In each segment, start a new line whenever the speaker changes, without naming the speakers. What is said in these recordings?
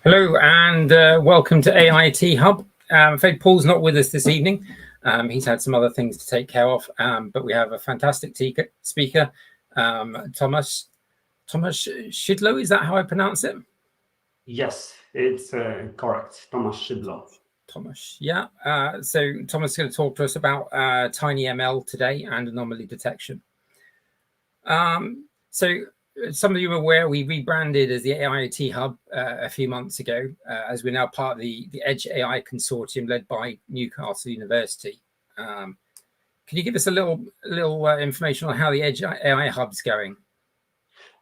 Hello and welcome to AIT Hub. I'm afraid Paul's not with us this evening. He's had some other things to take care of, but we have a fantastic speaker, Thomas Shidlow. Is that how I pronounce it?
Yes, it's correct. Thomas Shidlow.
Thomas, yeah. So Thomas is going to talk to us about TinyML today and anomaly detection. So some of you are aware we rebranded as the AIT Hub a few months ago, as we're now part of the Edge AI consortium led by Newcastle University. Can you give us a little information on how the Edge AI Hub's going?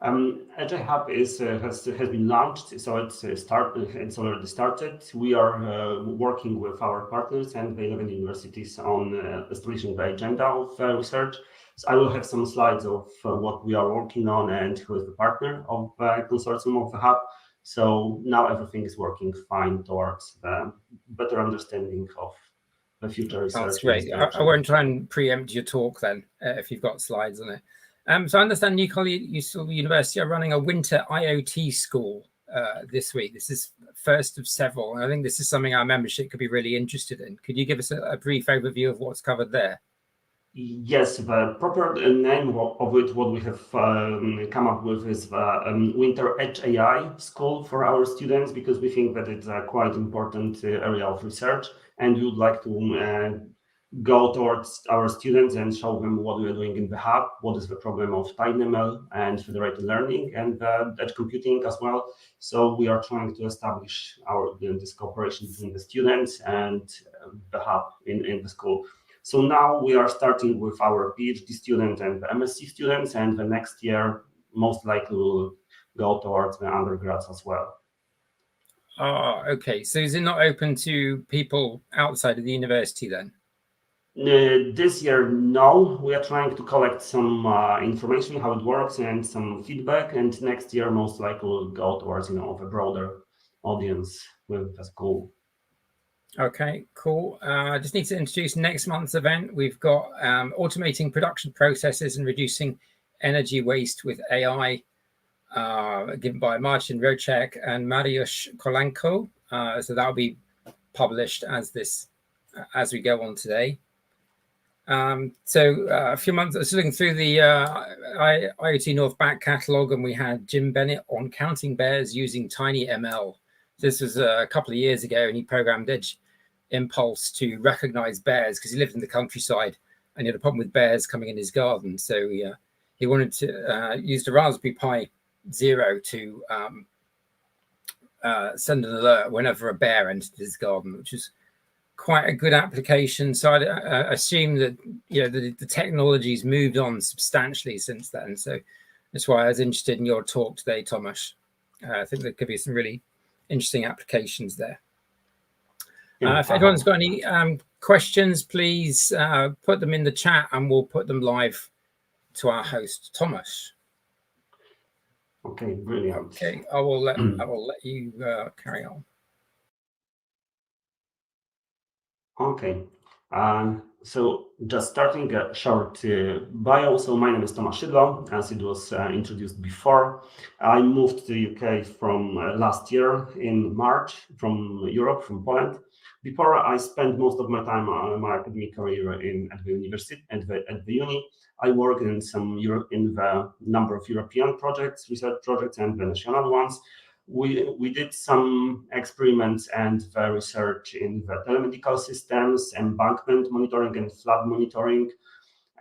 Edge AI Hub has been launched, so it's already started. We are working with our partners and the 11 universities on establishing the agenda of research. So I will have some slides of what we are working on and who is the partner of the consortium of the hub. So now everything is working fine towards the better understanding of the future research.
That's great. I won't try and preempt your talk then, if you've got slides on it. So I understand Newcastle University are running a winter IoT school this week. This is first of several. And I think this is something our membership could be really interested in. Could you give us a brief overview of what's covered there?
Yes, the proper name of it, what we have come up with is the Winter Edge AI School for our students, because we think that it's a quite important area of research, and we would like to go towards our students and show them what we are doing in the hub, what is the problem of TinyML and federated learning and edge computing as well. So we are trying to establish this cooperation between the students and the hub in the school. So now we are starting with our PhD student and the MSc students, and the next year most likely will go towards the undergrads as well.
Okay. So is it not open to people outside of the university then?
This year, no. We are trying to collect some information, how it works, and some feedback. And next year, most likely, will go towards a broader audience with the school.
Okay, cool. I just need to introduce next month's event. We've got automating production processes and reducing energy waste with AI, given by Marcin Rocek and Mariusz Kolanko. So that'll be published as we go on today. So a few months, I was looking through the IoT North back catalog, and we had Jim Bennett on counting bears using TinyML. This was a couple of years ago, and he programmed Edge Impulse to recognize bears because he lived in the countryside and he had a problem with bears coming in his garden. So he wanted to use the Raspberry Pi Zero to send an alert whenever a bear entered his garden, which is quite a good application. So I assume that the technology's moved on substantially since then. So that's why I was interested in your talk today, Thomas. I think there could be some really interesting applications there. If anyone's got any questions, please put them in the chat and we'll put them live to our host, Thomas.
Okay, brilliant.
Okay, I will let you carry on.
Okay, so just starting a short bio. So my name is Thomas Shidlow, as it was introduced before. I moved to the UK from last year in March, from Europe, from Poland. Before, I spent most of my time my academic career at the university and at the uni. I worked in the number of European projects, research projects, and the national ones. We did some experiments and the research in the telemedical systems, embankment monitoring, and flood monitoring.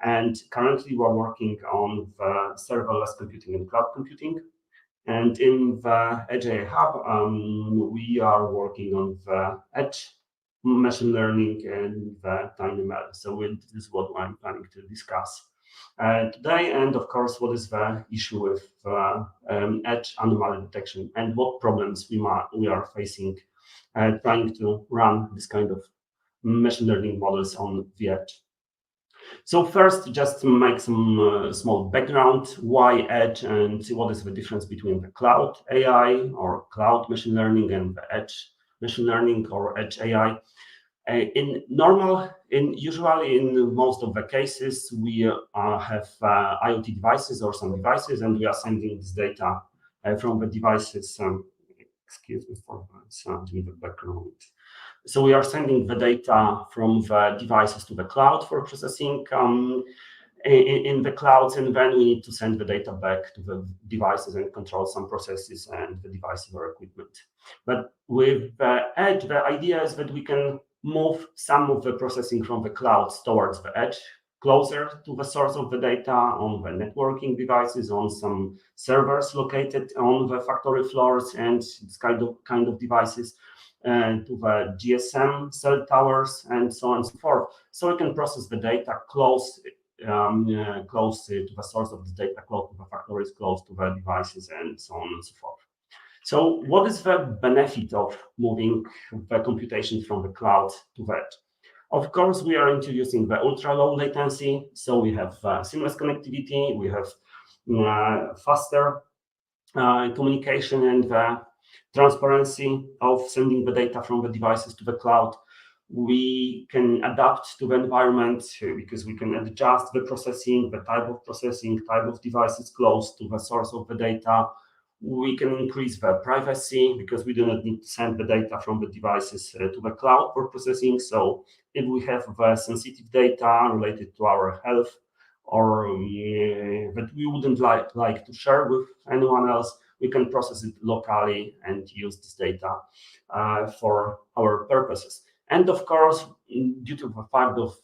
And currently, we're working on the serverless computing and cloud computing. And in the Edge AI Hub, we are working on the edge machine learning and the TinyML. So this is what I'm planning to discuss today. And of course, what is the issue with edge anomaly detection and what problems we are facing trying to run this kind of machine learning models on the edge. So first, just to make some small background, why edge and what is the difference between the cloud AI or cloud machine learning and the edge machine learning or edge AI. Usually in most of the cases, we have IoT devices or some devices, and we are sending this data from the devices excuse me for sound in the background. So we are sending the data from the devices to the cloud for processing in the clouds, and then we need to send the data back to the devices and control some processes and the devices or equipment. But with the edge, the idea is that we can move some of the processing from the clouds towards the edge, closer to the source of the data on the networking devices, on some servers located on the factory floors and this kind of devices, and to the GSM cell towers and so on and so forth. So we can process the data close to the source of the data, close to the factories, close to the devices, and so on and so forth. So what is the benefit of moving the computation from the cloud to the edge? Of course, we are introducing the ultra-low latency, so we have seamless connectivity, we have faster communication and the transparency of sending the data from the devices to the cloud. We can adapt to the environment because we can adjust the processing, the type of processing, type of devices close to the source of the data. We can increase the privacy because we do not need to send the data from the devices to the cloud for processing. So if we have the sensitive data related to our health or that we wouldn't like to share with anyone else, we can process it locally and use this data for our purposes. And of course, due to the fact of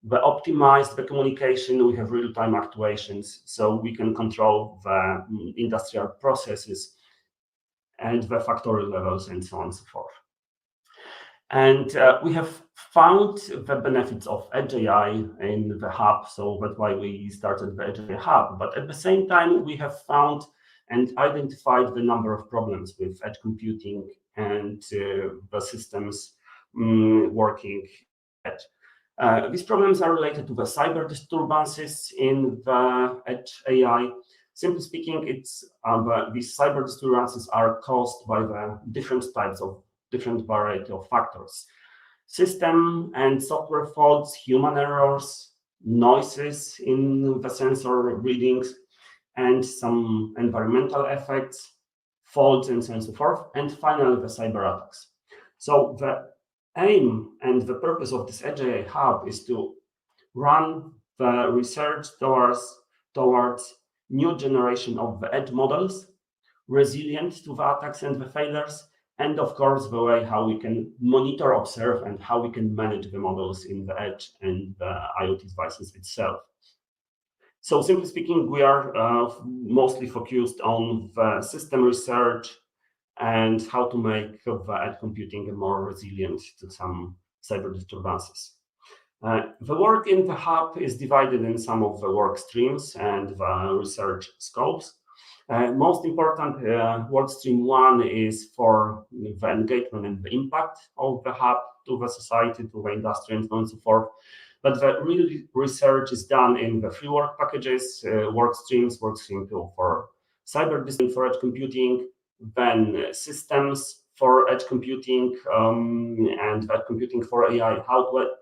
the optimized the communication, we have real-time actuations, so we can control the industrial processes and the factory levels and so on and so forth. And we have found the benefits of Edge AI in the hub, so that's why we started the Edge AI hub. But at the same time, we have found and identified the number of problems with edge computing and the systems working in the edge. These problems are related to the cyber disturbances in the Edge AI. Simply speaking, it's these cyber disturbances are caused by the different variety of factors: system and software faults, human errors, noises in the sensor readings, and some environmental effects, faults, and so on and so forth, and finally the cyber attacks. So the aim and the purpose of this Edge AI Hub is to run the research towards new generation of the edge models, resilient to the attacks and the failures, and of course the way how we can monitor, observe, and how we can manage the models in the edge and the IoT devices itself. So simply speaking, we are mostly focused on the system research and how to make the edge computing more resilient to some cyber disturbances. The work in the hub is divided in some of the work streams and the research scopes. Most important work stream one is for the engagement and the impact of the hub to the society, to the industry, and so on and so forth. But the real research is done in the free work packages, work stream 2 for cyber discipline for edge computing, then systems for edge computing and edge computing for AI, how to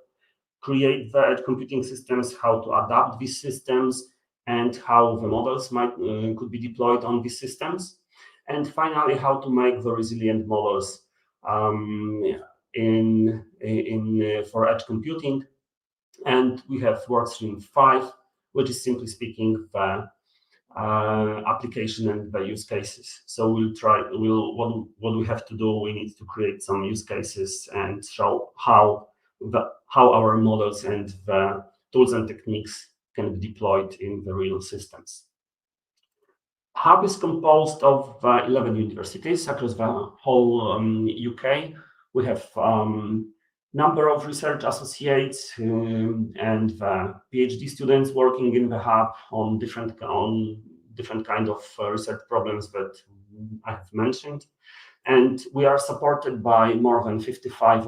create the edge computing systems, how to adapt these systems, and how the models could be deployed on these systems. And finally, how to make the resilient models for edge computing. And we have workstream 5, which is simply speaking the application and the use cases. So what we have to do, we need to create some use cases and show how our models and the tools and techniques can be deployed in the real systems. Hub is composed of 11 universities across the whole UK. We have number of research associates and PhD students working in the hub on different kind of research problems that I have mentioned. And we are supported by more than 55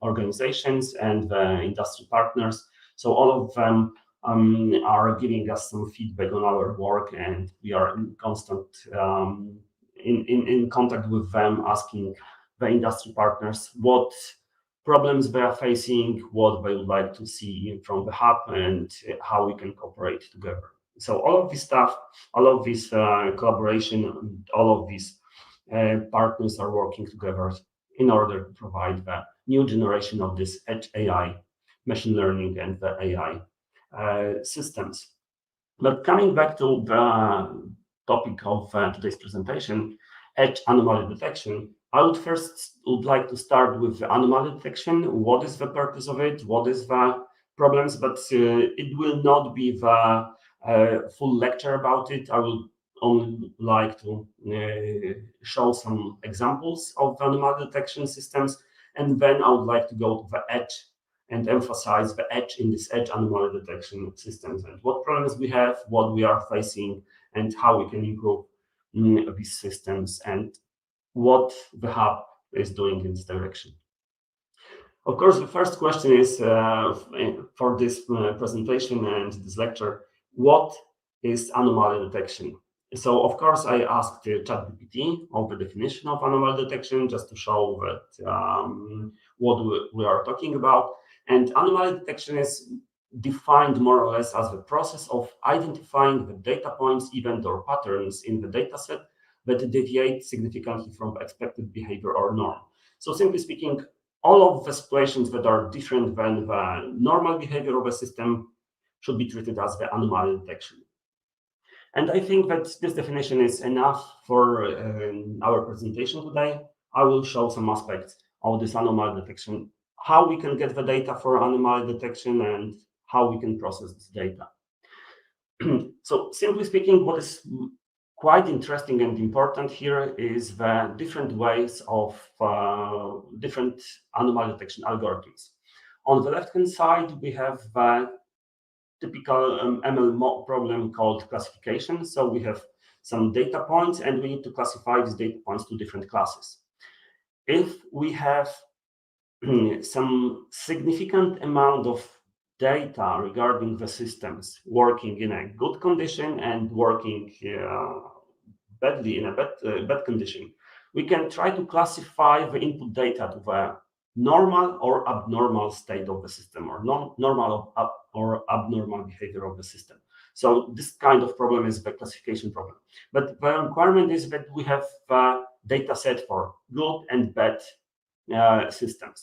organizations and industry partners. So all of them are giving us some feedback on our work, and we are in constant in contact with them, asking the industry partners what problems they are facing, what they would like to see from the hub, and how we can cooperate together. So all of this stuff, all of this collaboration, all of these partners are working together in order to provide the new generation of this edge AI, machine learning, and the AI systems. But coming back to the topic of today's presentation, edge anomaly detection, I would like to start with the anomaly detection. What is the purpose of it? What is the problems? But it will not be the full lecture about it. I will only like to show some examples of anomaly detection systems, and then I would like to go to the edge and emphasize the edge in this edge anomaly detection systems and what problems we have, what we are facing, and how we can improve these systems, and what the hub is doing in this direction. Of course, the first question is for this presentation and this lecture, what is anomaly detection? So, of course, I asked ChatGPT of the definition of anomaly detection just to show that what we are talking about. And anomaly detection is defined more or less as the process of identifying the data points, event, or patterns in the dataset that deviate significantly from expected behavior or norm. So, simply speaking, all of the situations that are different than the normal behavior of a system should be treated as the anomaly detection. And I think that this definition is enough for our presentation today. I will show some aspects of this anomaly detection, how we can get the data for anomaly detection, and how we can process this data. So simply speaking, what is quite interesting and important here is the different ways of different anomaly detection algorithms. On the left-hand side, we have the typical ML problem called classification. So we have some data points, and we need to classify these data points to different classes. If we have some significant amount of data regarding the systems working in a good condition and working badly in a bad condition, we can try to classify the input data to the normal or abnormal state of the system, or normal or abnormal behavior of the system. So this kind of problem is the classification problem. But the requirement is that we have a data set for good and bad systems.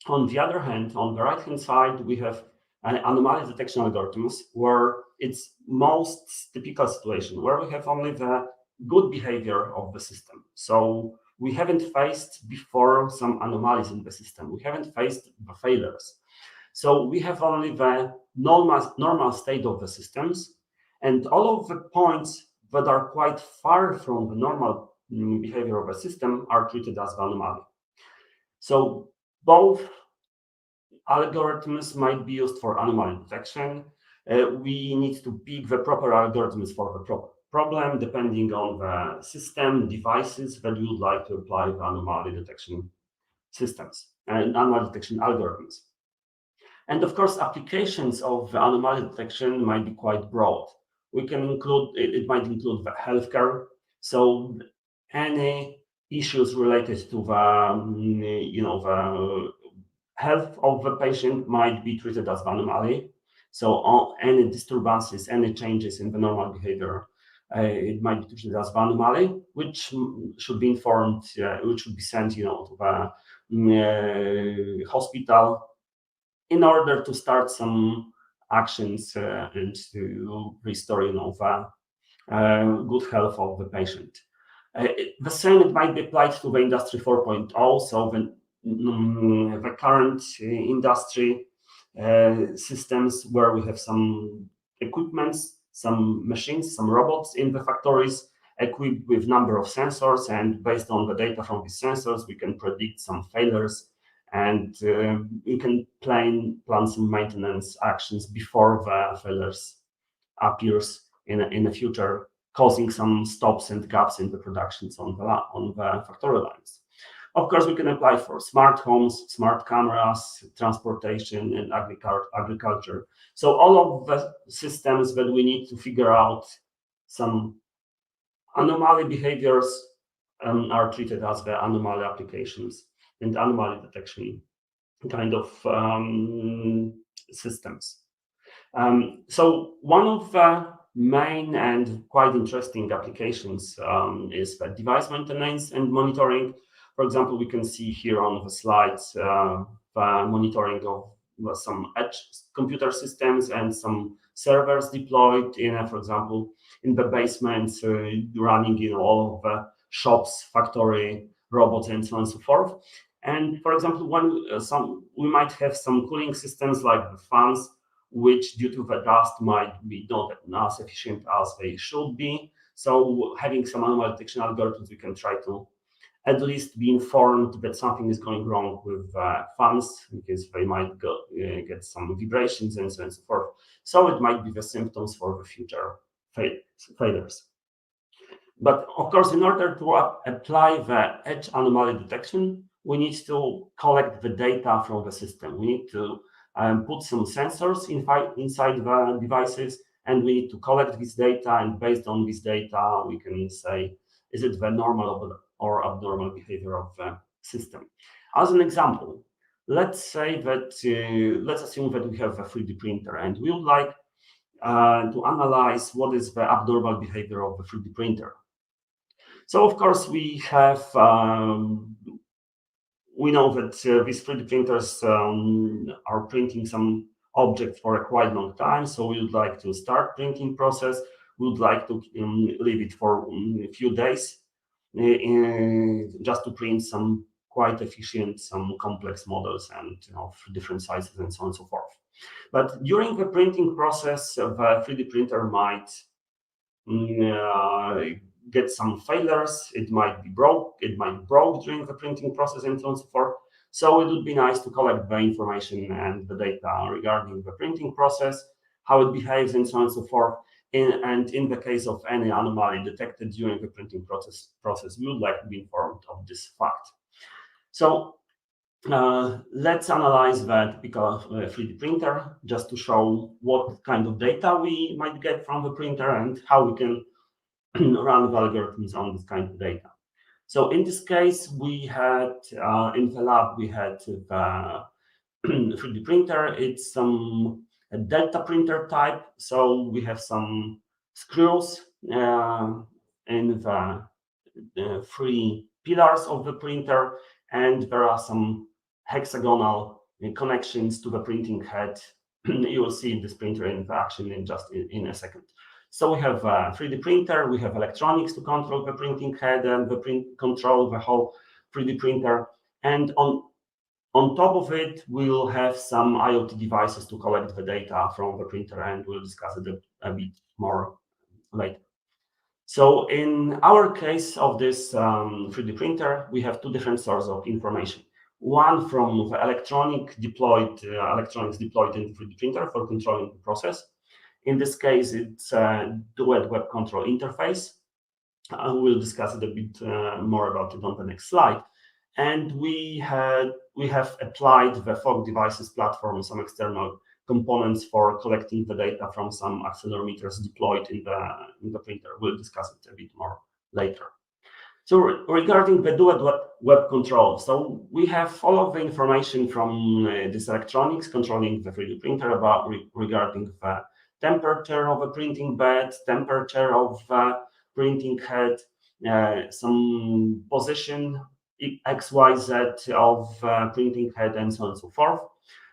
On the other hand, on the right-hand side, we have anomaly detection algorithms, where it's most typical situation, where we have only the good behavior of the system. So we haven't faced before some anomalies in the system. We haven't faced the failures. So we have only the normal state of the systems, and all of the points that are quite far from the normal behavior of a system are treated as the anomaly. So both algorithms might be used for anomaly detection. We need to pick the proper algorithms for the proper problem, depending on the system, devices that you would like to apply the anomaly detection systems and anomaly detection algorithms. And of course, applications of the anomaly detection might be quite broad. We can include, it might include the healthcare. So any issues related to the, the health of the patient might be treated as anomaly. So any disturbances, any changes in the normal behavior, it might be treated as anomaly, which should be informed, which should be sent, to the hospital in order to start some actions and to restore, good health of the patient. The same it might be applied to the industry 4.0. So the current industry systems where we have some equipments, some machines, some robots in the factories equipped with number of sensors, and based on the data from these sensors, we can predict some failures, and you can plan some maintenance actions before the failures appears in the future, causing some stops and gaps in the productions on the factory lines. Of course, we can apply for smart homes, smart cameras, transportation, and agriculture. So all of the systems that we need to figure out some anomaly behaviors are treated as the anomaly applications and anomaly detection kind of systems. So one of the main and quite interesting applications is the device maintenance and monitoring. For example, we can see here on the slides the monitoring of some edge computer systems and some servers deployed in, for example, in the basement, running all of the shops, factory, robots, and so on and so forth. And for example, when we might have some cooling systems like the fans, which due to the dust might be not as efficient as they should be. So having some anomaly detection algorithms, we can try to at least be informed that something is going wrong with fans, because they might get some vibrations and so on and so forth. So it might be the symptoms for the future failures. But of course, in order to apply the edge anomaly detection, we need to collect the data from the system. We need to put some sensors inside the devices, and we need to collect this data. And based on this data, we can say, is it the normal or abnormal behavior of the system? As an example, let's say that let's assume that we have a 3D printer, and we would like to analyze what is the abnormal behavior of the 3D printer. So of course we have we know that these 3D printers are printing some object for a quite long time. So we would like to start printing process. We would like to leave it for a few days just to print some quite efficient, some complex models and of different sizes and so on and so forth. But during the printing process, the 3D printer might get some failures. It might be broke. It might be broke during the printing process and so on and so forth. So it would be nice to collect the information and the data regarding the printing process, how it behaves and so on and so forth. And in the case of any anomaly detected during the printing process, we would like to be informed of this fact. So let's analyze that typical 3D printer just to show what kind of data we might get from the printer and how we can run the algorithms on this kind of data. So in this case, we had in the lab, we had the 3D printer. It's a delta printer type. So we have some screws in the three pillars of the printer, and there are some hexagonal connections to the printing head. You will see this printer in action in a second. So we have a 3D printer, we have electronics to control the printing head and control the whole 3D printer. And on top of it, we'll have some IoT devices to collect the data from the printer, and we'll discuss it a bit more later. So in our case of this 3D printer, we have two different sources of information. One from the electronics deployed in the 3D printer for controlling the process. In this case, it's a duet web control interface. We'll discuss it a bit more about it on the next slide. And we have applied the Fog Devices platform, some external components for collecting the data from some accelerometers deployed in the printer. We'll discuss it a bit more later. So regarding the duet web control, so we have all of the information from this electronics controlling the 3D printer regarding the temperature of a printing bed, temperature of printing head, some position XYZ of printing head, and so on and so forth.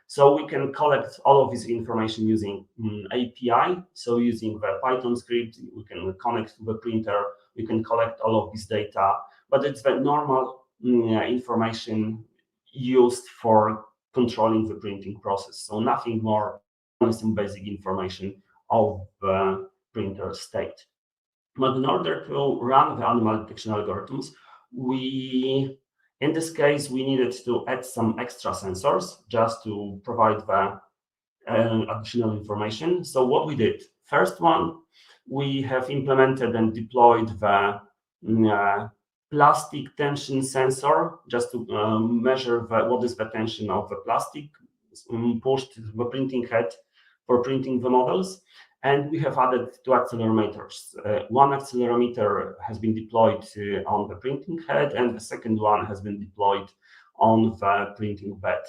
So we can collect all of this information using API. So using the Python script, we can connect to the printer. We can collect all of this data, but it's the normal information used for controlling the printing process. So nothing more, only some basic information of the printer state. But in order to run the anomaly detection algorithms, in this case, we needed to add some extra sensors just to provide the additional information. So what we did, first one, we have implemented and deployed the plastic tension sensor just to measure what is the tension of the plastic pushed to the printing head for printing the models. And we have added two accelerometers. One accelerometer has been deployed on the printing head, and the second one has been deployed on the printing bed.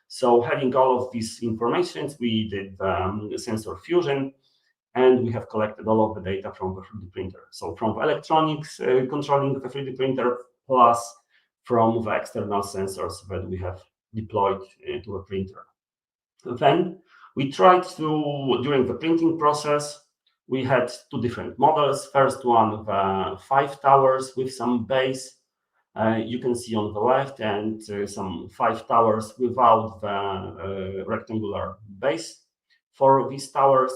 So having all of these informations, we did sensor fusion, and we have collected all of the data from the 3D printer. So from electronics controlling the 3D printer, plus from the external sensors that we have deployed to a printer. Then we tried to, during the printing process, we had two different models. First one, the 5 towers with some base. You can see on the left, and some 5 towers without the rectangular base for these towers.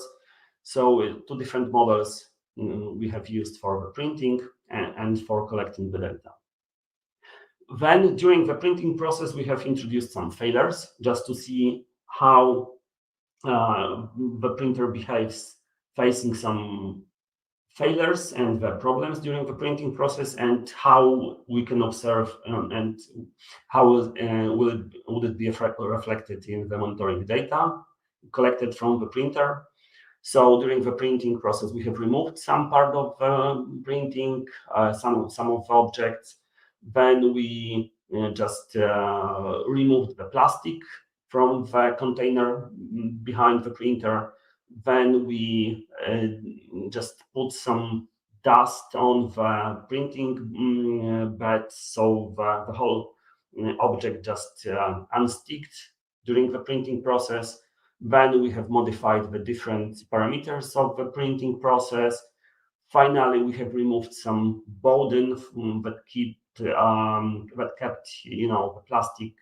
So two different models we have used for the printing and for collecting the data. Then during the printing process, we have introduced some failures just to see how the printer behaves facing some failures and the problems during the printing process, and how we can observe and how would it be reflected in the monitoring data collected from the printer. So during the printing process, we have removed some part of printing, some of the objects. Then we just removed the plastic from the container behind the printer. Then we just put some dust on the printing bed, so the whole object just unsticked during the printing process. Then we have modified the different parameters of the printing process. Finally, we have removed some bowden that kept the plastic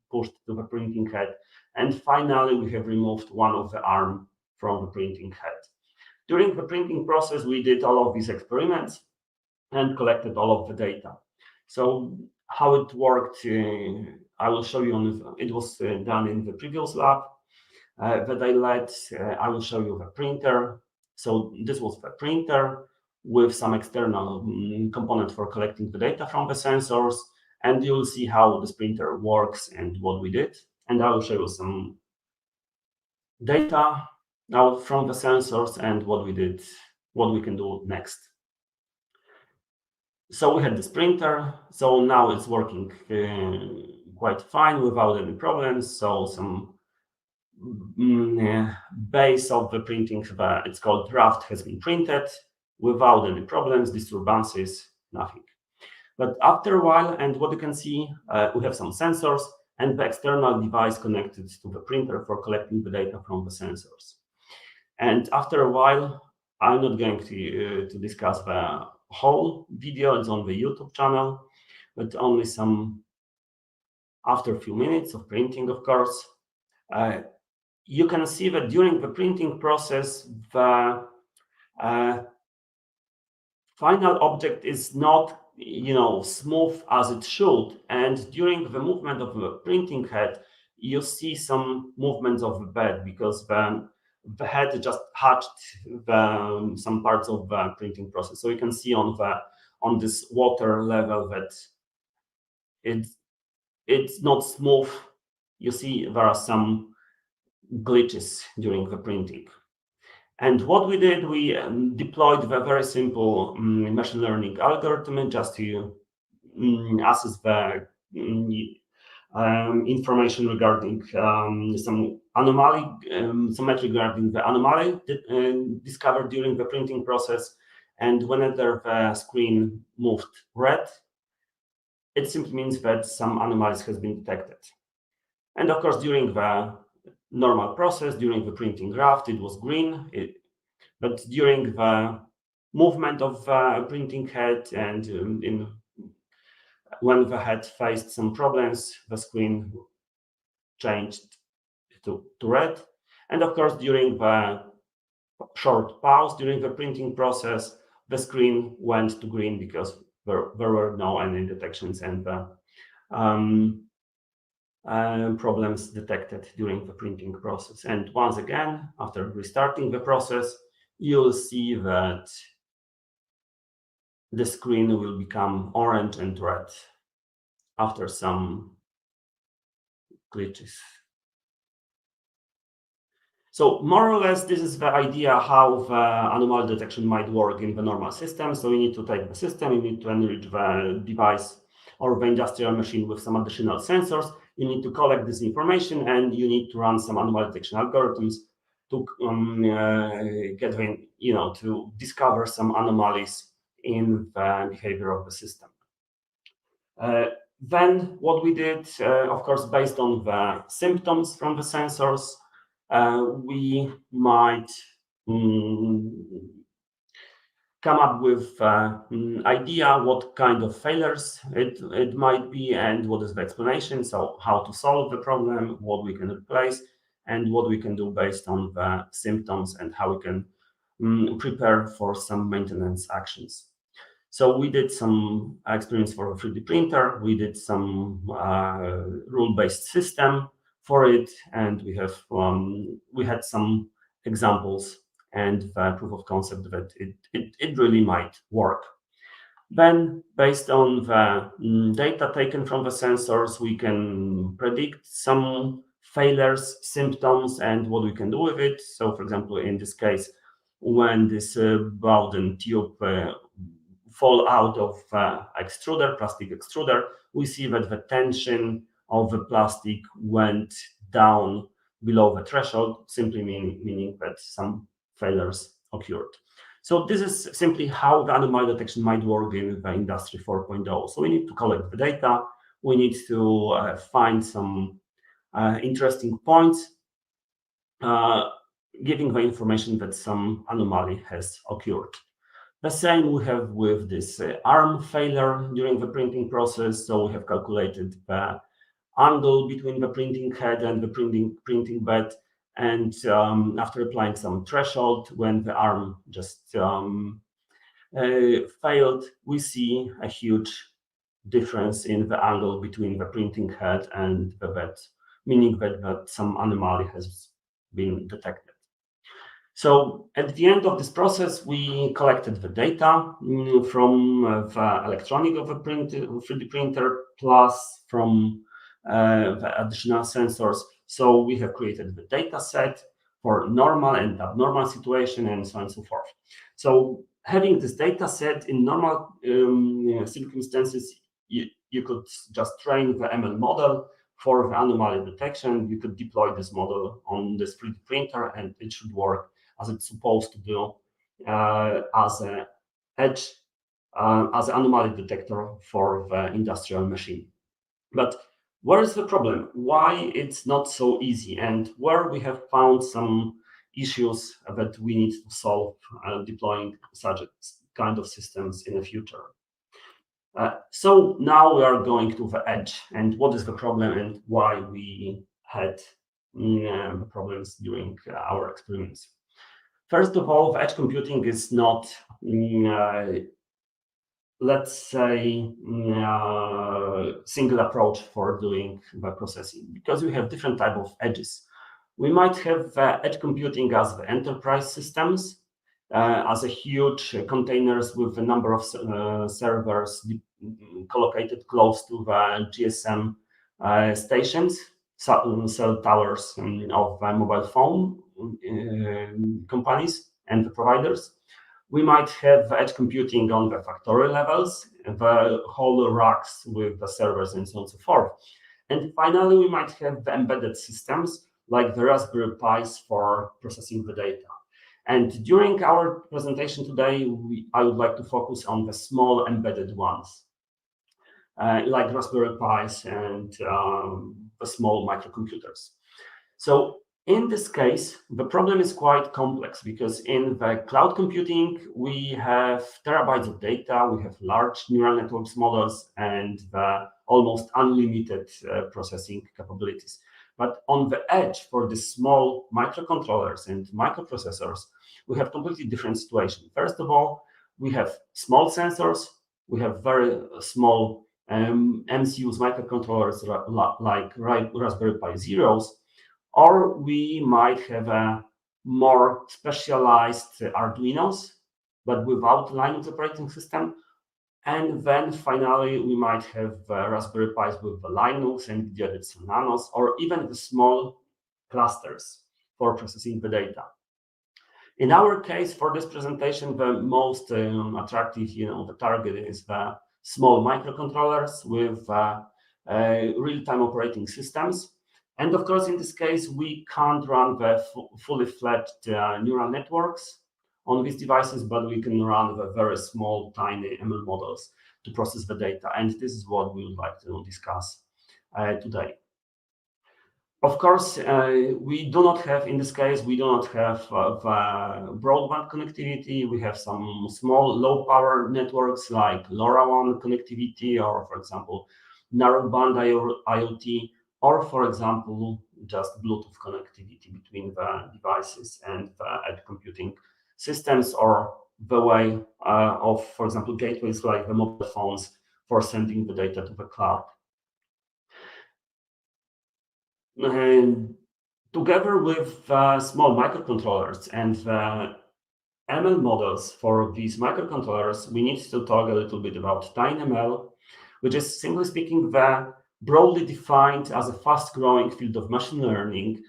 pushed to the printing head. And finally, we have removed one of the arm from the printing head. During the printing process, we did all of these experiments and collected all of the data. So how it worked, I will show you. It was done in the previous lab that I led. I will show you the printer. So this was the printer with some external component for collecting the data from the sensors, and you'll see how this printer works and what we did. And I will show you some data out from the sensors and what we did, what we can do next. So we had this printer, so now it's working quite fine without any problems. So some base of the printing, it's called draft, has been printed without any problems, disturbances, nothing. But after a while, and what you can see, we have some sensors and the external device connected to the printer for collecting the data from the sensors. And after a while, I'm not going to discuss the whole video, it's on the YouTube channel, but only some, after a few minutes of printing, of course, you can see that during the printing process, the final object is not smooth as it should, and during the movement of the printing head, you see some movements of the bed because the head just touched some parts of the printing process. So you can see on this water level that it's not smooth. You see there are some glitches during the printing. And what we did, we deployed a very simple machine learning algorithm just to assess the information regarding some anomaly, some metric regarding the anomaly discovered during the printing process. And whenever the screen moved red, it simply means that some anomalies has been detected. And of course, during the normal process, during the printing draft, it was green. But during the movement of the printing head and when the head faced some problems, the screen changed to red. And of course, during the short pause during the printing process, the screen went to green because there were no any detections and problems detected during the printing process. And once again, after restarting the process, you'll see that the screen will become orange and red after some glitches. So more or less, this is the idea how the anomaly detection might work in the normal system. So you need to take the system, you need to enrich the device or the industrial machine with some additional sensors. You need to collect this information and you need to run some anomaly detection algorithms to to discover some anomalies in the behavior of the system. Then what we did, of course, based on the symptoms from the sensors, we might come up with idea what kind of failures it might be and what is the explanation. So how to solve the problem, what we can replace, and what we can do based on the symptoms and how we can prepare for some maintenance actions. So we did some experiments for a 3D printer. We did some rule-based system for it, and we had some examples and the proof of concept that it really might work. Then, based on the data taken from the sensors, we can predict some failures, symptoms, and what we can do with it. So, for example, in this case, when this Bowden tube fall out of plastic extruder, we see that the tension of the plastic went down below the threshold, simply meaning that some failures occurred. So this is simply how the anomaly detection might work in the Industry 4.0. So we need to collect the data, we need to find some interesting points, giving the information that some anomaly has occurred. The same we have with this arm failure during the printing process. So we have calculated the angle between the printing head and the printing bed. And after applying some threshold, when the arm just failed, we see a huge difference in the angle between the printing head and the bed, meaning that some anomaly has been detected. So at the end of this process, we collected the data from the electronic of a 3D printer plus from the additional sensors. So we have created the data set for normal and abnormal situation and so on and so forth. So having this data set in normal circumstances, you could just train the ML model for the anomaly detection. You could deploy this model on this 3D printer and it should work as it's supposed to do as an edge, as an anomaly detector for the industrial machine. But where is the problem? Why it's not so easy, and where we have found some issues that we need to solve deploying such kind of systems in the future. So now we are going to the edge, and what is the problem and why we had problems during our experiments. First of all, edge computing is not, let's say, single approach for doing the processing, because we have different type of edges. We might have edge computing as the enterprise systems, as a huge containers with a number of servers collocated close to the GSM stations, cell towers of mobile phone companies and the providers. We might have edge computing on the factory levels, the whole racks with the servers and so on and so forth. And finally, we might have the embedded systems like the Raspberry Pis for processing the data. And during our presentation today, I would like to focus on the small embedded ones, like Raspberry Pis and the small microcomputers. So in this case, the problem is quite complex because in the cloud computing, we have terabytes of data, we have large neural networks models, and the almost unlimited processing capabilities. But on the edge, for the small microcontrollers and microprocessors, we have completely different situation. First of all, we have small sensors, we have very small MCUs, microcontrollers like Raspberry Pi Zeros, or we might have a more specialized Arduinos, but without Linux operating system. And then finally, we might have Raspberry Pis with the Linux and some Nanos, or even the small clusters for processing the data. In our case, for this presentation, the most attractive, the target is the small microcontrollers with real-time operating systems. And of course, in this case, we can't run the fully fledged neural networks on these devices, but we can run the very small, tiny ML models to process the data. And this is what we would like to discuss today. Of course, we do not have, in this case, we do not have broadband connectivity. We have some small low power networks like LoRaWAN connectivity, or for example, narrowband IoT, or for example, just Bluetooth connectivity between the devices and the edge computing systems, or the way of, for example, gateways like the mobile phones for sending the data to the cloud. And together with small microcontrollers and ML models for these microcontrollers, we need to talk a little bit about TinyML, which is, simply speaking, the broadly defined as a fast-growing field of machine learning,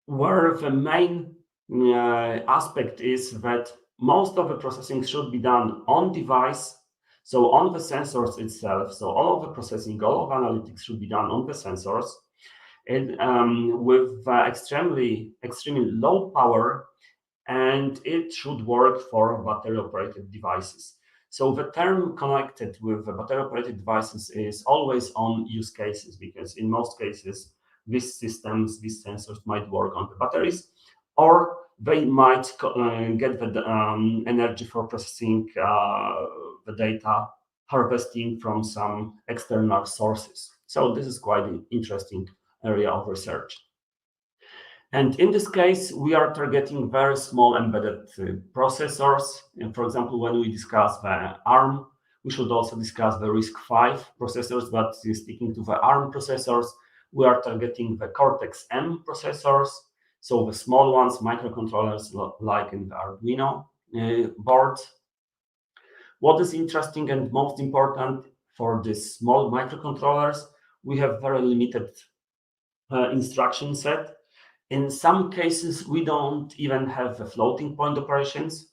where the main aspect is that most of the processing should be done on device, so on the sensors itself. So all of the processing, all of analytics should be done on the sensors, and with extremely low power, and it should work for battery-operated devices. So the term connected with the battery-operated devices is always on use cases, because in most cases, these systems, these sensors might work on the batteries, or they might get the energy for processing the data, harvesting from some external sources. So this is quite an interesting area of research. And in this case, we are targeting very small embedded processors. And for example, when we discuss the ARM, we should also discuss the RISC-V processors, but sticking to the ARM processors, we are targeting the Cortex-M processors, so the small ones, microcontrollers like in the Arduino board. What is interesting and most important for these small microcontrollers, we have very limited instruction set. In some cases, we don't even have the floating point operations.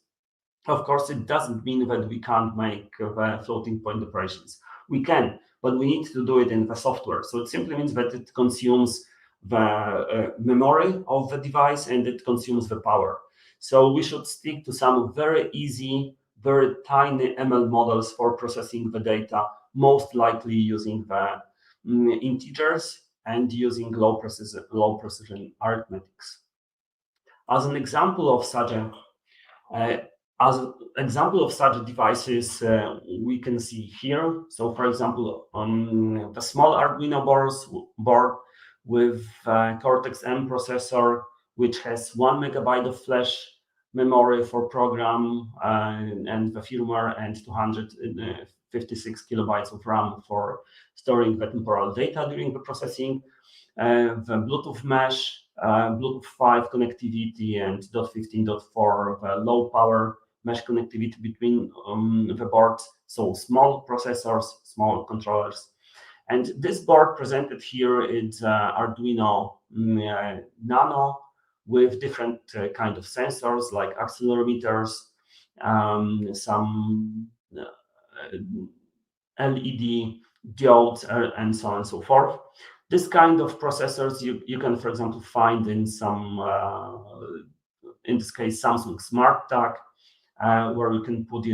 Of course, it doesn't mean that we can't make the floating point operations. We can, but we need to do it in the software. So it simply means that it consumes the memory of the device and it consumes the power. So we should stick to some very easy, very tiny ML models for processing the data, most likely using the integers and using low precision arithmetics. As an example of such devices, we can see here. So, for example, on the small Arduino board with Cortex-M processor, which has 1 megabyte of flash memory for program and the firmware, and 256 kilobytes of RAM for storing the temporal data during the processing. The Bluetooth mesh, Bluetooth 5 connectivity, and .15.4 low power mesh connectivity between the boards. So small processors, small controllers. And this board presented here is Arduino Nano with different kind of sensors like accelerometers, some LED diodes, and so on and so forth. This kind of processors you can, for example, find in some, in this case, Samsung Smart Tag, where you can put,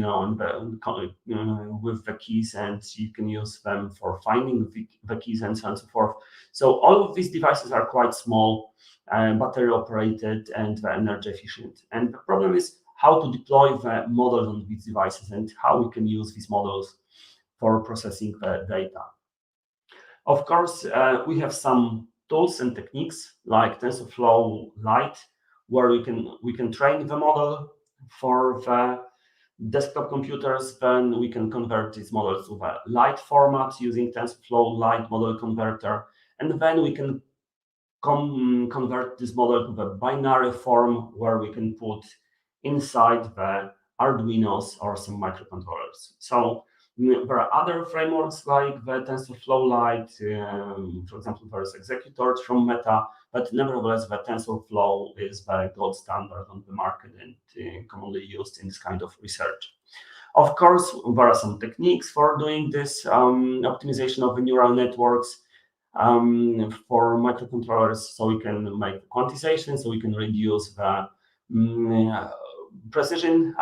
with the keys, and you can use them for finding the keys and so on and so forth. So all of these devices are quite small, battery operated, and energy efficient. And the problem is how to deploy the models on these devices and how we can use these models for processing the data. Of course, we have some tools and techniques like TensorFlow Lite, where we can train the model for the desktop computers. Then we can convert these models to the Lite format using TensorFlow Lite model converter, and then we can convert this model to the binary form, where we can put inside the Arduinos or some microcontrollers. So there are other frameworks like the TensorFlow Lite, for example, there is executors from Meta, but nevertheless, the TensorFlow is the gold standard on the market and commonly used in this kind of research. Of course, there are some techniques for doing this optimization of the neural networks. for microcontrollers, so we can make quantization, so we can reduce the precision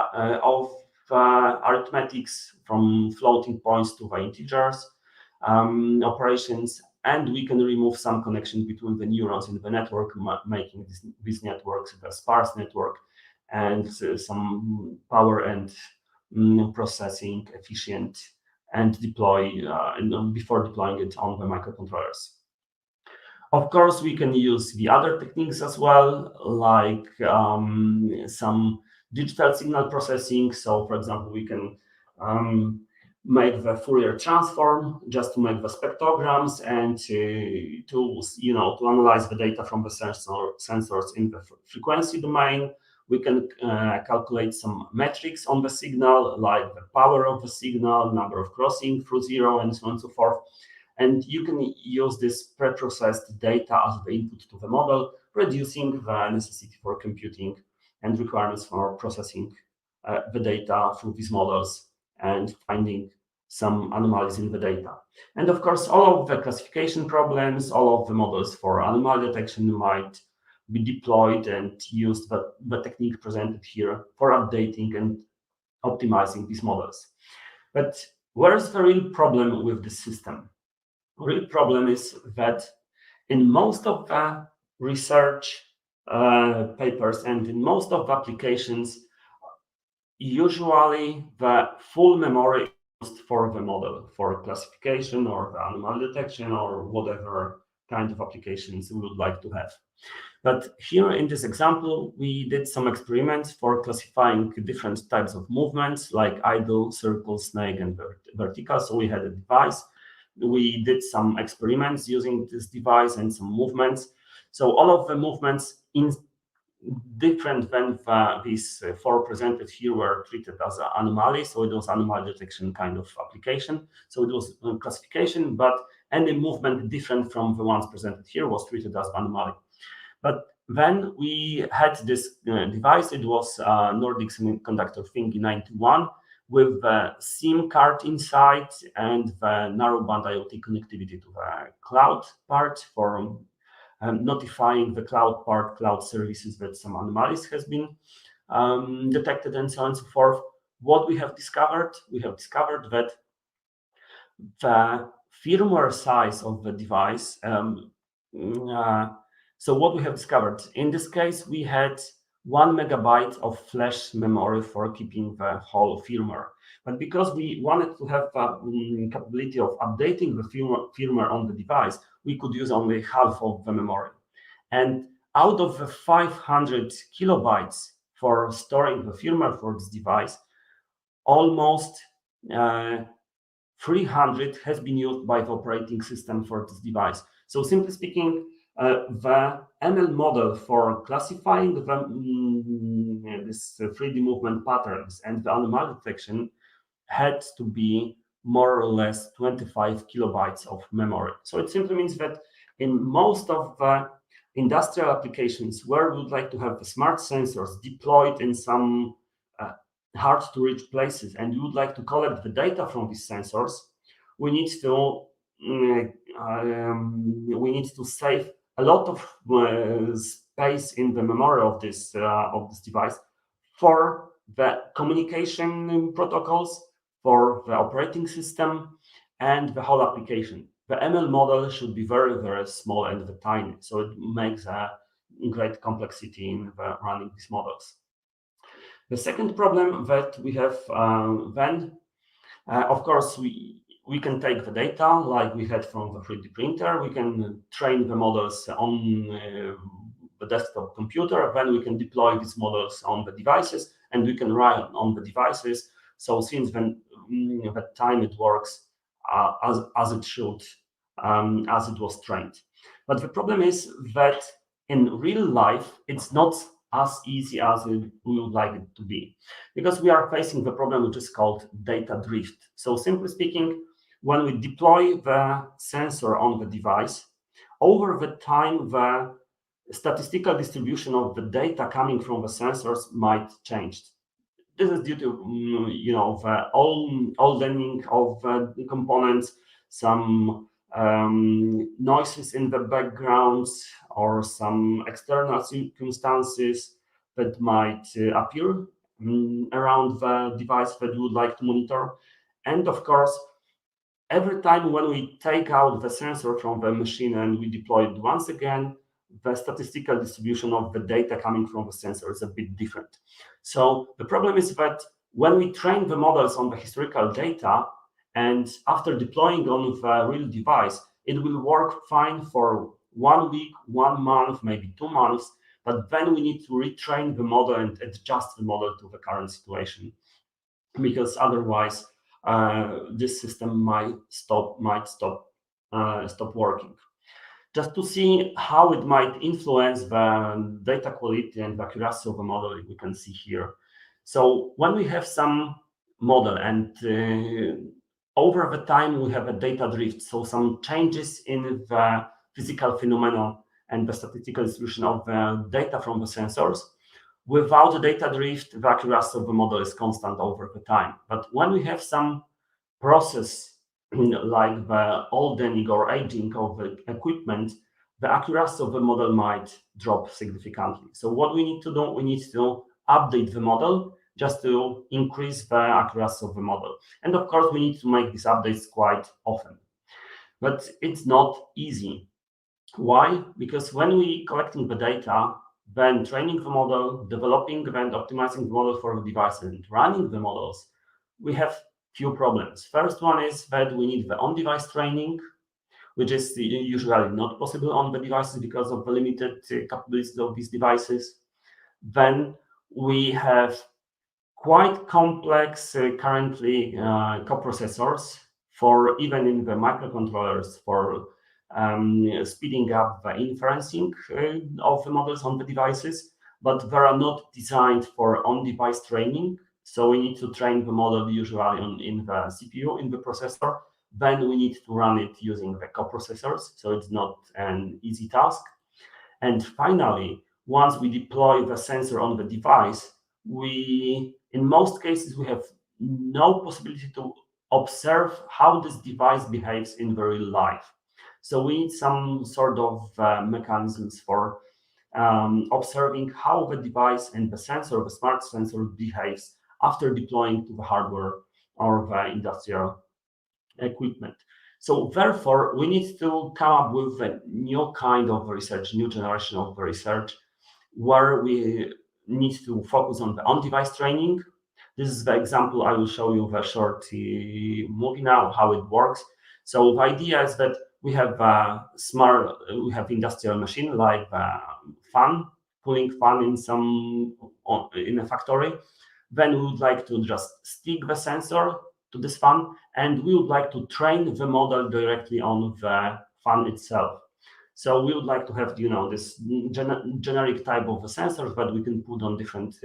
of arithmetics from floating points to the integers operations, and we can remove some connection between the neurons in the network, making these networks a sparse network, and some power and processing efficient, and deploy before deploying it on the microcontrollers. Of course, we can use the other techniques as well, like some digital signal processing. So, for example, we can make the Fourier transform just to make the spectrograms and to analyze the data from the sensors in the frequency domain. We can calculate some metrics on the signal, like the power of the signal, number of crossing through zero, and so on and so forth. And you can use this pre-processed data as the input to the model, reducing the necessity for computing and requirements for processing the data through these models and finding some anomalies in the data. And of course, all of the classification problems, all of the models for anomaly detection might be deployed and used the technique presented here for updating and optimizing these models. But where's the real problem with this system? The real problem is that in most of the research papers and in most of the applications, usually the full memory is used for the model, for classification or the anomaly detection or whatever kind of applications we would like to have. But here in this example, we did some experiments for classifying different types of movements like idle, circle, snake, and vertical. So we had a device. We did some experiments using this device and some movements. So all of the movements in different than these four presented here were treated as an anomaly. So it was anomaly detection kind of application. So it was classification, but any movement different from the ones presented here was treated as anomaly. But then we had this device. It was Nordic Semiconductor Thingy 91 with the SIM card inside and the narrowband IoT connectivity to the cloud part for notifying the cloud part, cloud services that some anomalies has been detected and so on and so forth. What we have discovered? We have discovered that the firmware size of the device. So what we have discovered, in this case, we had 1 megabyte of flash memory for keeping the whole firmware. But because we wanted to have capability of updating the firmware on the device, we could use only half of the memory. And out of the 500 kilobytes for storing the firmware for this device, almost 300 has been used by the operating system for this device. So simply speaking, the ML model for classifying this 3D movement patterns and the anomaly detection had to be more or less 25 kilobytes of memory. So it simply means that in most of the industrial applications where we would like to have the smart sensors deployed in some hard to reach places, and you would like to collect the data from these sensors, we need to save a lot of space in the memory of this device for the communication protocols, for the operating system, and the whole application. The ML model should be very, very small and tiny, so it makes a great complexity in running these models. The second problem that we have of course, we can take the data like we had from the 3D printer. We can train the models on the desktop computer. Then we can deploy these models on the devices, and we can run on the devices. So since then, the time it works as it should, as it was trained. But the problem is that in real life, it's not as easy as we would like it to be, because we are facing the problem which is called data drift. So simply speaking, when we deploy the sensor on the device, over the time, the statistical distribution of the data coming from the sensors might change. This is due to the all learning of the components, some noises in the backgrounds or some external circumstances that might appear around the device that you would like to monitor. And of course, every time when we take out the sensor from the machine and we deploy it once again, the statistical distribution of the data coming from the sensor is a bit different. So the problem is that when we train the models on the historical data, and after deploying on the real device, it will work fine for 1 week, 1 month, maybe 2 months, but then we need to retrain the model and adjust the model to the current situation, because otherwise this system might stop working. Just to see how it might influence the data quality and the accuracy of the model, we can see here. So when we have some model and over the time we have a data drift, so some changes in the physical phenomena and the statistical distribution of the data from the sensors, without the data drift, the accuracy of the model is constant over the time. But when we have some process like the oldening or aging of the equipment, the accuracy of the model might drop significantly. So what we need to do, we need to update the model just to increase the accuracy of the model. And of course, we need to make these updates quite often. But it's not easy. Why? Because when we collecting the data, then training the model, developing and optimizing the model for the device and running the models, we have few problems. First one is that we need the on-device training, which is usually not possible on the devices because of the limited capabilities of these devices. Then we have quite complex currently coprocessors for even in the microcontrollers for speeding up the inferencing of the models on the devices, but they are not designed for on-device training. So we need to train the model usually in the CPU, in the processor. Then we need to run it using the coprocessors. So it's not an easy task. And finally, once we deploy the sensor on the device, in most cases, we have no possibility to observe how this device behaves in real life. So we need some sort of mechanisms for observing how the device and the sensor, the smart sensor, behaves after deploying to the hardware or the industrial equipment. So therefore, we need to come up with a new kind of research, new generation of research, where we need to focus on the on-device training. This is the example I will show you the short movie now, how it works. So the idea is that we have we have industrial machine like fan, cooling fan in a factory. Then we would like to just stick the sensor to this fan, and we would like to train the model directly on the fan itself. So we would like to have, this generic type of sensors that we can put on different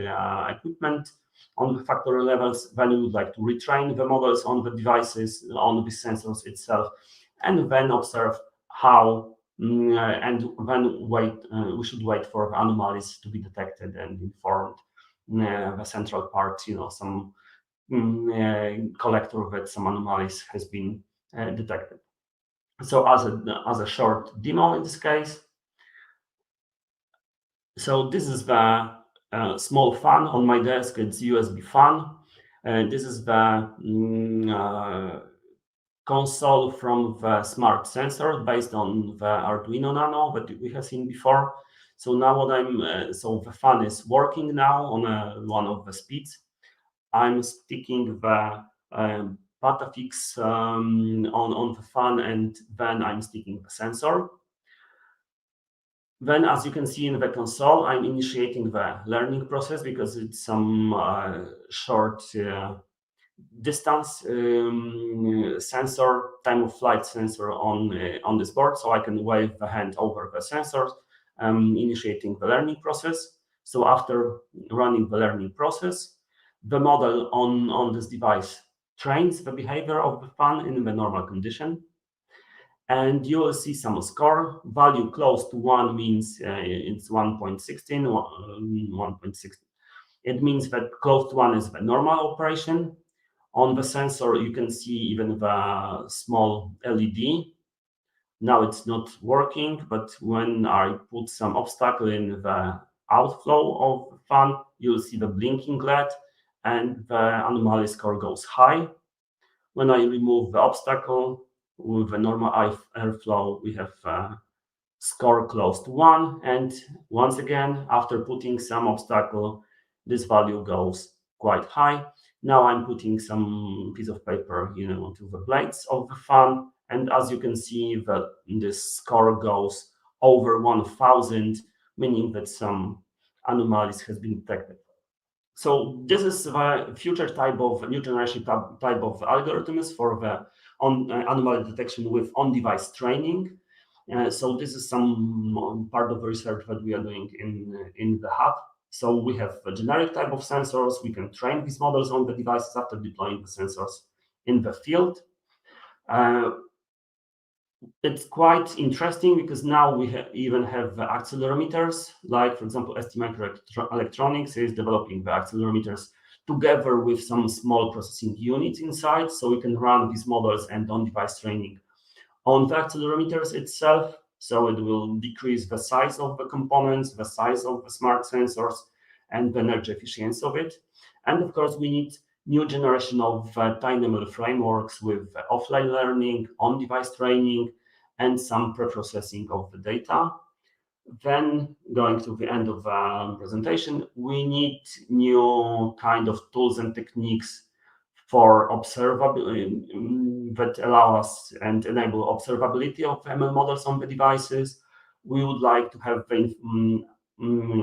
equipment on the factory levels. Then we would like to retrain the models on the devices, on the sensors itself, and then observe how, and then we should wait for anomalies to be detected and informed the central part, some collector that some anomalies has been detected. So as a short demo in this case, so this is the small fan on my desk. It's USB fan. This is the console from the smart sensor based on the Arduino Nano that we have seen before. So now so the fan is working now on one of the speeds. I'm sticking the Patafix on the fan, and then I'm sticking the sensor. Then, as you can see in the console, I'm initiating the learning process because it's some short distance sensor, time of flight sensor on this board, so I can wave the hand over the sensors, initiating the learning process. So after running the learning process, the model on this device trains the behavior of the fan in the normal condition. And you will see some score. Value close to 1 means it's 1.16, 1.16. It means that close to 1 is the normal operation. On the sensor, you can see even the small LED. Now it's not working, but when I put some obstacle in the outflow of the fan, you'll see the blinking LED and the anomaly score goes high. When I remove the obstacle with a normal airflow, we have score close to 1. And once again, after putting some obstacle, this value goes quite high. Now I'm putting some piece of paper, to the blades of the fan. And as you can see, this score goes over 1000, meaning that some anomalies has been detected. So this is the future type of new generation type of algorithms for the anomaly detection with on-device training. So this is some part of the research that we are doing in the hub. So we have a generic type of sensors. We can train these models on the devices after deploying the sensors in the field. It's quite interesting because now we even have the accelerometers, like for example, STMicroelectronics is developing the accelerometers together with some small processing units inside, so we can run these models and on-device training on the accelerometers itself. So it will decrease the size of the components, the size of the smart sensors, and the energy efficiency of it. And of course, we need new generation of TinyML frameworks with offline learning, on-device training, and some pre-processing of the data. Then, going to the end of the presentation, we need new kind of tools and techniques for observability that allow us and enable observability of ML models on the devices. We would like to have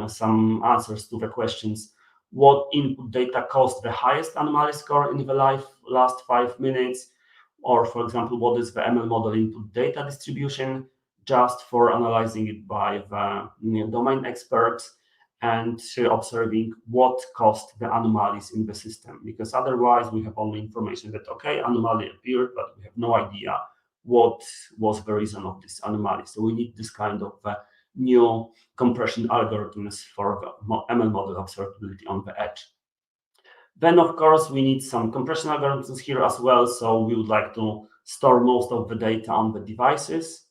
some answers to the questions: what input data cost the highest anomaly score in the last 5 minutes? Or, for example, what is the ML model input data distribution, just for analyzing it by the domain experts and observing what caused the anomalies in the system. Because otherwise, we have only information that, okay, anomaly appeared, but we have no idea what was the reason of this anomaly. So we need this kind of new compression algorithms for the ML model observability on the edge. Then, of course, we need some compression algorithms here as well. So we would like to store most of the data on the devices,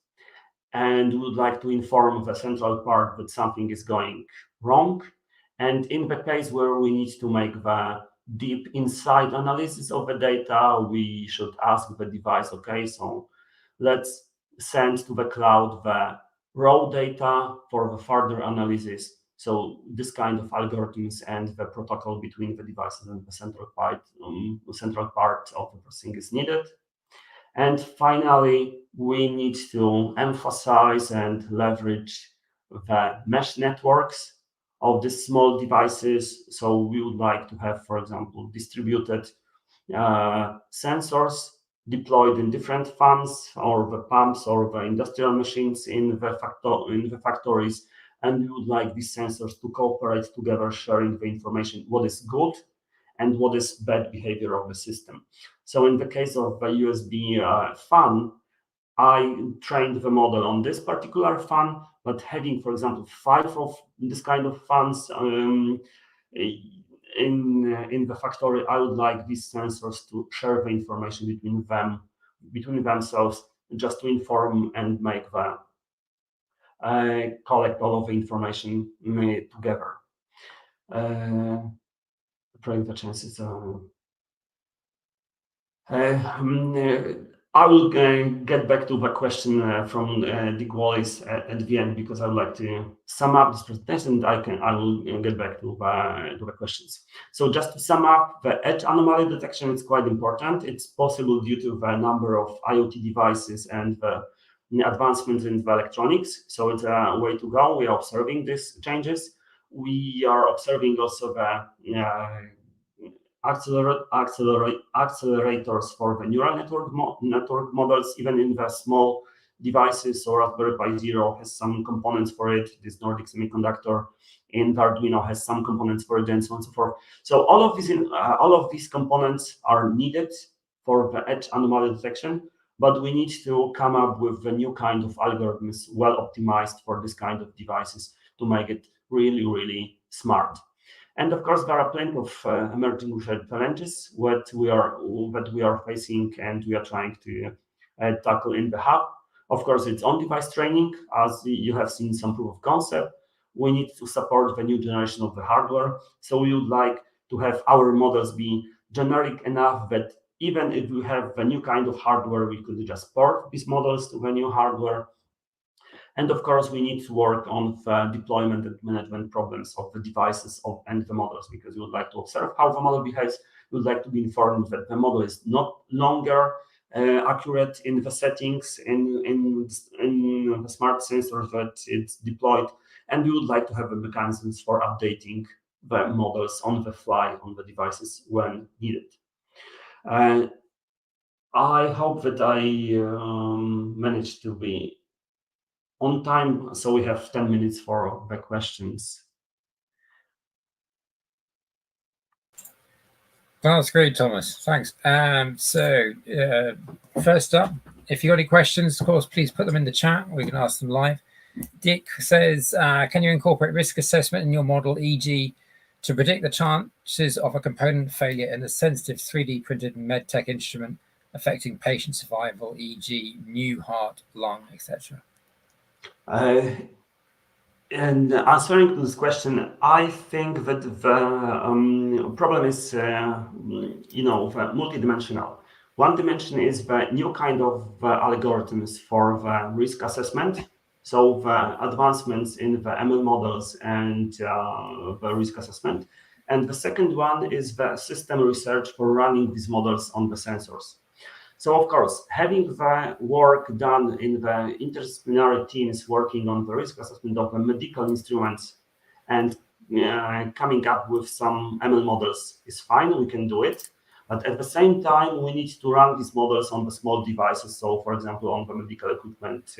and we would like to inform the central part that something is going wrong. And in the case where we need to make the deep inside analysis of the data, we should ask the device, okay, so let's send to the cloud the raw data for the further analysis. So this kind of algorithms and the protocol between the devices and the central part of the processing is needed. And finally, we need to emphasize and leverage the mesh networks of these small devices. So we would like to have, for example, distributed sensors deployed in different fans or the pumps or the industrial machines in the factories. And we would like these sensors to cooperate together, sharing the information, what is good and what is bad behavior of the system. So in the case of the USB fan, I trained the model on this particular fan, but having, for example, 5 of this kind of fans in the factory, I would like these sensors to share the information between themselves, just to inform and make the collect all of the information together. Prevent the chances. I will get back to the question from Dick Wallace at the end, because I would like to sum up this presentation. I will get back to the questions. So just to sum up, the edge anomaly detection is quite important. It's possible due to the number of IoT devices and the advancements in the electronics. So it's a way to go. We are observing these changes. We are observing also the accelerators for the neural network models, even in the small devices. So Raspberry Pi Zero has some components for it. This Nordic Semiconductor in Arduino has some components for it, and so on and so forth. So all of these components are needed for the edge anomaly detection, but we need to come up with a new kind of algorithms well optimized for this kind of devices to make it really, really smart. And of course, there are plenty of emerging research challenges that we are facing and we are trying to tackle in the hub. Of course, it's on-device training. As you have seen some proof of concept, we need to support the new generation of the hardware. So we would like to have our models be generic enough that even if we have a new kind of hardware, we could just port these models to the new hardware. And of course, we need to work on the deployment and management problems of the devices and the models, because we would like to observe how the model behaves. We would like to be informed that the model is not longer accurate in the settings in the smart sensor that it's deployed. And we would like to have the mechanisms for updating the models on the fly on the devices when needed. I hope that I managed to be on time, so we have 10 minutes for the questions.
That's great, Thomas. Thanks. First up, if you got any questions, of course, please put them in the chat. We can ask them live. Dick says, can you incorporate risk assessment in your model, e.g., to predict the chances of a component failure in a sensitive 3D printed medtech instrument affecting patient survival, e.g., new heart, lung, etc.?
And answering to this question, I think that the problem is, multidimensional. One dimension is the new kind of algorithms for the risk assessment. So the advancements in the ML models and the risk assessment. And the second one is the system research for running these models on the sensors. So, of course, having the work done in the interdisciplinary teams working on the risk assessment of the medical instruments and coming up with some ML models is fine, we can do it. But at the same time, we need to run these models on the small devices. So, for example, on the medical equipment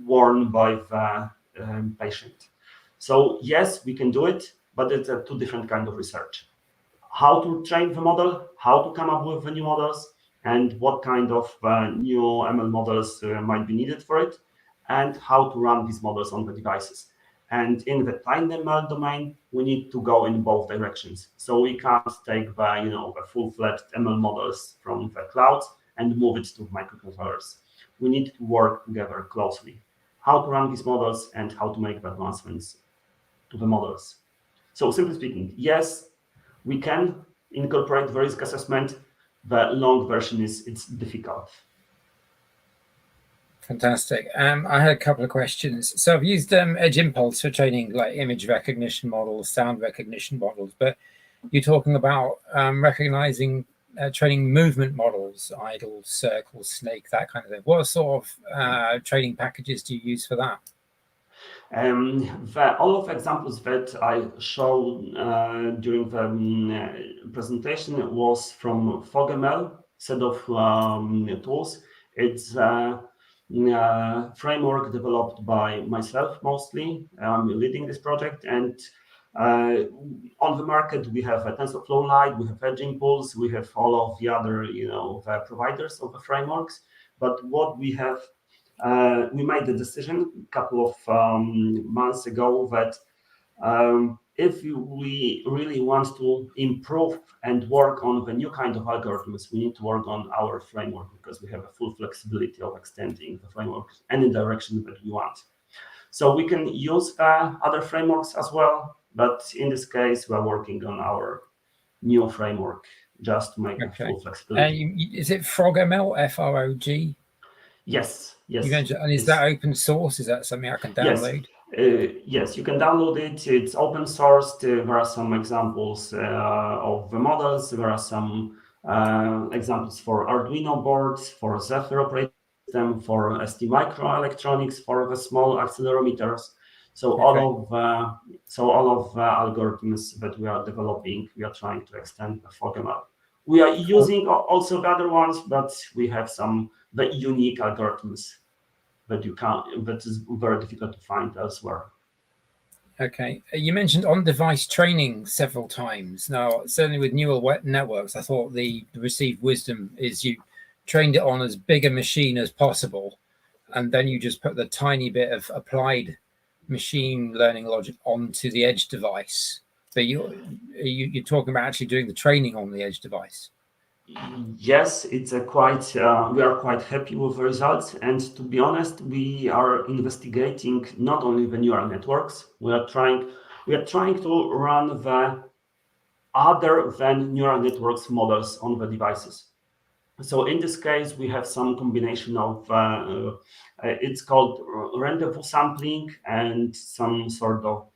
worn by the patient. So, yes, we can do it, but it's a two different kind of research. How to train the model, how to come up with the new models, and what kind of new ML models might be needed for it, and how to run these models on the devices. And in the TinyML domain, we need to go in both directions. So we can't take the full-fledged ML models from the clouds and move it to microcontrollers. We need to work together closely. How to run these models and how to make the advancements to the models. So simply speaking, yes, we can incorporate the risk assessment. The long version is it's difficult.
Fantastic. I had a couple of questions. So I've used Edge Impulse for training like image recognition models, sound recognition models, but you're talking about training movement models, idle, circle, snake, that kind of thing. What sort of training packages do you use for that?
All of the examples that I showed during the presentation was from FogML set of tools. It's a framework developed by myself mostly. I'm leading this project, and on the market we have a TensorFlow Lite, we have Edge Impulse, we have all of the other the providers of the frameworks. But what we have, we made the decision a couple of months ago that if we really want to improve and work on the new kind of algorithms, we need to work on our framework, because we have a full flexibility of extending the framework any direction that we want. So we can use other frameworks as well, but in this case, we're working on our new framework just to make full flexibility.
Is it FrogML, F-R-O-G?
Yes.
And is that open source? Is that something I can download?
Yes, you can download it. It's open sourced. There are some examples of the models. There are some examples for Arduino boards, for Zephyr operating system, for ST microelectronics, for the small accelerometers. So all of the algorithms that we are developing, we are trying to extend the FogML. We are using also the other ones, but we have some the unique algorithms that is very difficult to find elsewhere.
Okay, you mentioned on-device training several times. Now, certainly with neural networks, I thought the received wisdom is you trained it on as big a machine as possible, and then you just put the tiny bit of applied machine learning logic onto the edge device. But you're talking about actually doing the training on the edge device.
Yes, it's a quite. We are quite happy with the results, and to be honest, we are investigating not only the neural networks. We are trying to run the other than neural networks models on the devices. So in this case, we have some combination of it's called rendezvous sampling and some sort of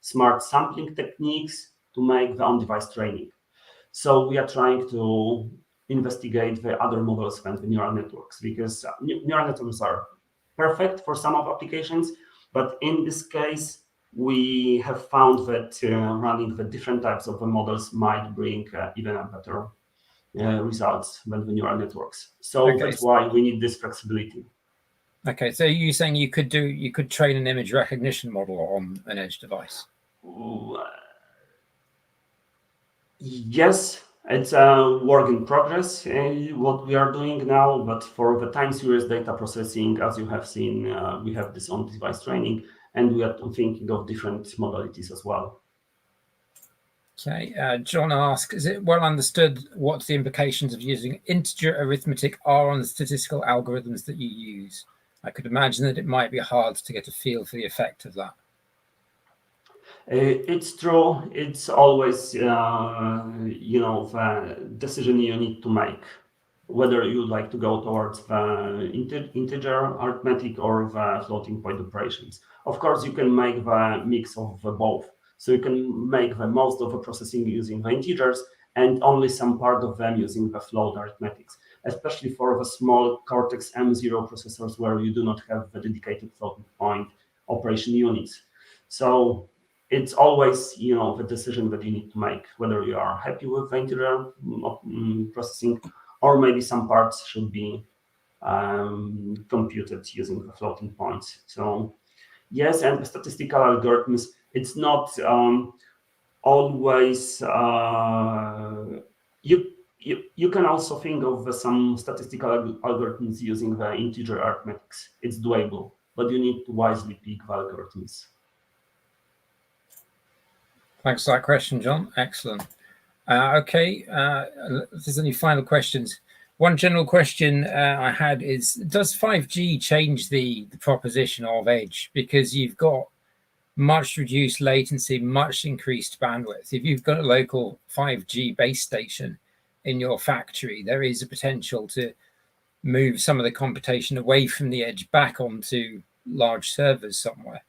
smart sampling techniques to make the on-device training. So we are trying to investigate the other models than the neural networks, because neural networks are perfect for some of applications, but in this case, we have found that running the different types of the models might bring even a better results than the neural networks. So
Okay.
that's why we need this flexibility.
Okay, so you're saying you could train an image recognition model on an edge device?
Yes, it's a work in progress, what we are doing now, but for the time series data processing, as you have seen, we have this on-device training, and we are thinking of different modalities as well.
Okay, John asks, is it well understood what the implications of using integer arithmetic are on the statistical algorithms that you use? I could imagine that it might be hard to get a feel for the effect of that.
It's true. It's always, the decision you need to make, whether you like to go towards the integer arithmetic or the floating point operations. Of course, you can make the mix of both. So you can make the most of the processing using the integers and only some part of them using the float arithmetics, especially for the small Cortex M0 processors where you do not have the dedicated floating point operation units. So it's always, the decision that you need to make, whether you are happy with the integer processing, or maybe some parts should be computed using the floating points. So yes, and the statistical algorithms, it's not always you can also think of some statistical algorithms using the integer arithmetics. It's doable, but you need to wisely pick the algorithms.
Thanks for that question, John. Excellent. Okay, if there's any final questions. One general question I had is, does 5G change the proposition of edge? Because you've got much reduced latency, much increased bandwidth. If you've got a local 5G base station in your factory, there is a potential to move some of the computation away from the edge back onto large servers somewhere.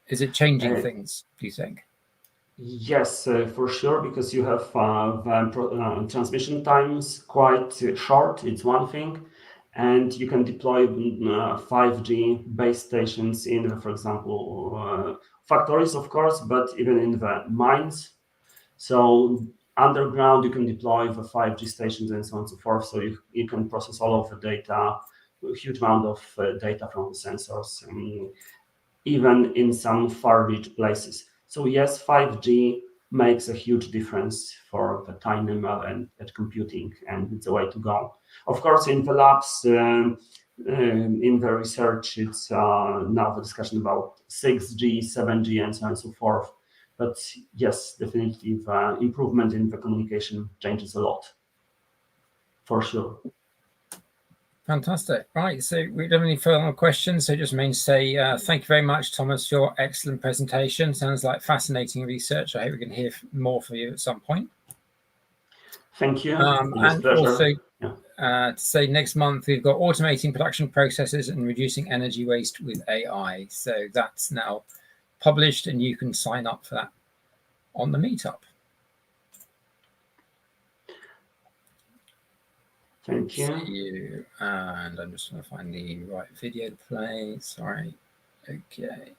Is it changing things, do you think?
Yes, for sure, because you have the transmission times quite short. It's one thing, and you can deploy 5G base stations in, for example, factories, of course, but even in the mines. So underground, you can deploy the 5G stations and so on and so forth. So you can process all of the data, a huge amount of data from the sensors, even in some far-reach places. So yes, 5G makes a huge difference for the TinyML and edge computing, and it's a way to go. Of course, in the labs, in the research, it's now the discussion about 6G, 7G, and so on and so forth. But yes, definitely the improvement in the communication changes a lot, for sure.
Fantastic. Right, so we don't have any further questions, so it just means to say thank you very much, Thomas, for your excellent presentation. Sounds like fascinating research. I hope we can hear more from you at some point.
Thank you.
And also to say next month we've got automating production processes and reducing energy waste with AI. So that's now published and you can sign up for that on the meetup.
Thank you.
See you. And I'm just going to find the right video to play. Sorry. Okay.